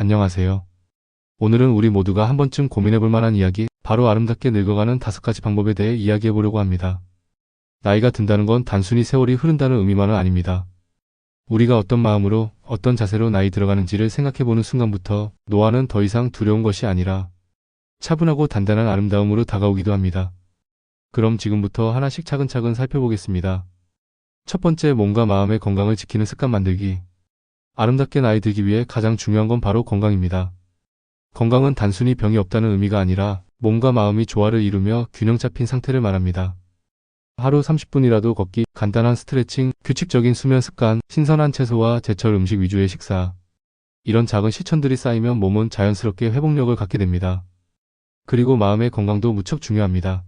안녕하세요. 오늘은 우리 모두가 한 번쯤 고민해볼 만한 이야기, 바로 아름답게 늙어가는 5가지 방법에 대해 이야기해보려고 합니다. 나이가 든다는 건 단순히 세월이 흐른다는 의미만은 아닙니다. 우리가 어떤 마음으로, 어떤 자세로 나이 들어가는지를 생각해보는 순간부터 노화는 더 이상 두려운 것이 아니라 차분하고 단단한 아름다움으로 다가오기도 합니다. 그럼 지금부터 하나씩 차근차근 살펴보겠습니다. 첫 번째, 몸과 마음의 건강을 지키는 습관 만들기. 아름답게 나이 들기 위해 가장 중요한 건 바로 건강입니다. 건강은 단순히 병이 없다는 의미가 아니라 몸과 마음이 조화를 이루며 균형 잡힌 상태를 말합니다. 하루 30분이라도 걷기, 간단한 스트레칭, 규칙적인 수면 습관, 신선한 채소와 제철 음식 위주의 식사. 이런 작은 실천들이 쌓이면 몸은 자연스럽게 회복력을 갖게 됩니다. 그리고 마음의 건강도 무척 중요합니다.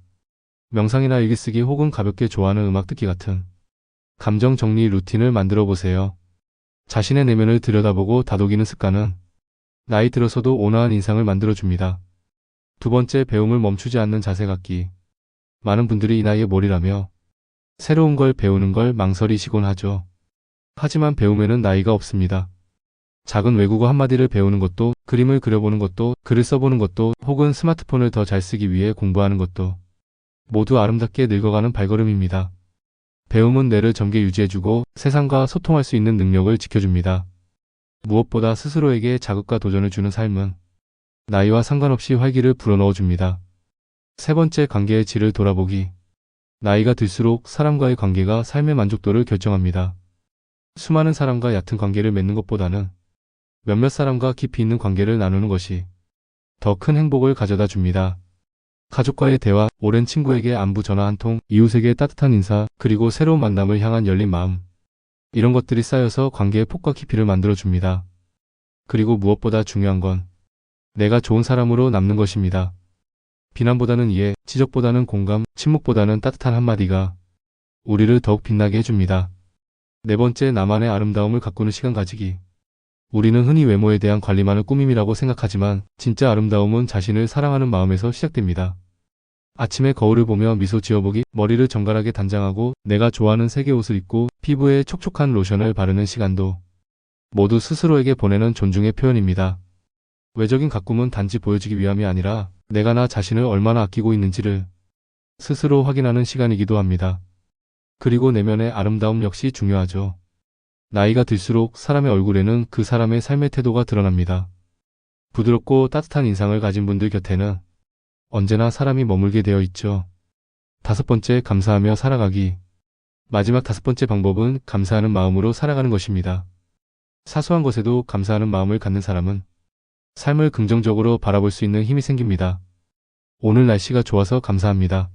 명상이나 일기쓰기 혹은 가볍게 좋아하는 음악 듣기 같은 감정 정리 루틴을 만들어 보세요. 자신의 내면을 들여다보고 다독이는 습관은 나이 들어서도 온화한 인상을 만들어줍니다. 두 번째, 배움을 멈추지 않는 자세 갖기. 많은 분들이 이 나이에 뭘이라며 새로운 걸 배우는 걸 망설이시곤 하죠. 하지만 배움에는 나이가 없습니다. 작은 외국어 한마디를 배우는 것도, 그림을 그려보는 것도, 글을 써보는 것도, 혹은 스마트폰을 더 잘 쓰기 위해 공부하는 것도 모두 아름답게 늙어가는 발걸음입니다. 배움은 뇌를 젊게 유지해주고 세상과 소통할 수 있는 능력을 지켜줍니다. 무엇보다 스스로에게 자극과 도전을 주는 삶은 나이와 상관없이 활기를 불어넣어줍니다. 세 번째, 관계의 질을 돌아보기. 나이가 들수록 사람과의 관계가 삶의 만족도를 결정합니다. 수많은 사람과 얕은 관계를 맺는 것보다는 몇몇 사람과 깊이 있는 관계를 나누는 것이 더 큰 행복을 가져다 줍니다. 가족과의 대화, 오랜 친구에게 안부 전화 한 통, 이웃에게 따뜻한 인사, 그리고 새로운 만남을 향한 열린 마음. 이런 것들이 쌓여서 관계의 폭과 깊이를 만들어줍니다. 그리고 무엇보다 중요한 건 내가 좋은 사람으로 남는 것입니다. 비난보다는 이해, 지적보다는 공감, 침묵보다는 따뜻한 한마디가 우리를 더욱 빛나게 해줍니다. 네 번째, 나만의 아름다움을 가꾸는 시간 가지기. 우리는 흔히 외모에 대한 관리만을 꾸밈이라고 생각하지만 진짜 아름다움은 자신을 사랑하는 마음에서 시작됩니다. 아침에 거울을 보며 미소 지어보기, 머리를 정갈하게 단장하고 내가 좋아하는 색의 옷을 입고 피부에 촉촉한 로션을 바르는 시간도 모두 스스로에게 보내는 존중의 표현입니다. 외적인 가꿈은 단지 보여주기 위함이 아니라 내가 나 자신을 얼마나 아끼고 있는지를 스스로 확인하는 시간이기도 합니다. 그리고 내면의 아름다움 역시 중요하죠. 나이가 들수록 사람의 얼굴에는 그 사람의 삶의 태도가 드러납니다. 부드럽고 따뜻한 인상을 가진 분들 곁에는 언제나 사람이 머물게 되어 있죠. 다섯 번째, 감사하며 살아가기. 마지막 5번째 방법은 감사하는 마음으로 살아가는 것입니다. 사소한 것에도 감사하는 마음을 갖는 사람은 삶을 긍정적으로 바라볼 수 있는 힘이 생깁니다. 오늘 날씨가 좋아서 감사합니다.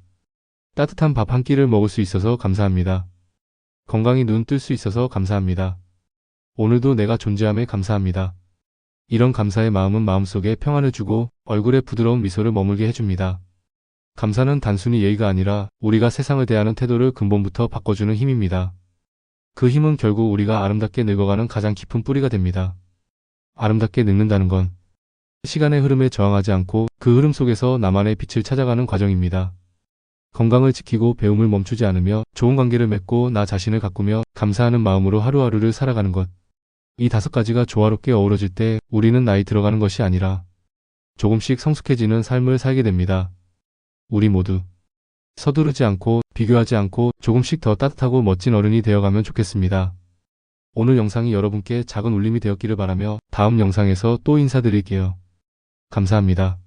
따뜻한 밥 한 끼를 먹을 수 있어서 감사합니다. 건강히 눈 뜰 수 있어서 감사합니다. 오늘도 내가 존재함에 감사합니다. 이런 감사의 마음은 마음속에 평안을 주고 얼굴에 부드러운 미소를 머물게 해줍니다. 감사는 단순히 예의가 아니라 우리가 세상을 대하는 태도를 근본부터 바꿔주는 힘입니다. 그 힘은 결국 우리가 아름답게 늙어가는 가장 깊은 뿌리가 됩니다. 아름답게 늙는다는 건 시간의 흐름에 저항하지 않고 그 흐름 속에서 나만의 빛을 찾아가는 과정입니다. 건강을 지키고 배움을 멈추지 않으며 좋은 관계를 맺고 나 자신을 가꾸며 감사하는 마음으로 하루하루를 살아가는 것. 이 5가지가 조화롭게 어우러질 때 우리는 나이 들어가는 것이 아니라 조금씩 성숙해지는 삶을 살게 됩니다. 우리 모두 서두르지 않고 비교하지 않고 조금씩 더 따뜻하고 멋진 어른이 되어가면 좋겠습니다. 오늘 영상이 여러분께 작은 울림이 되었기를 바라며 다음 영상에서 또 인사드릴게요. 감사합니다.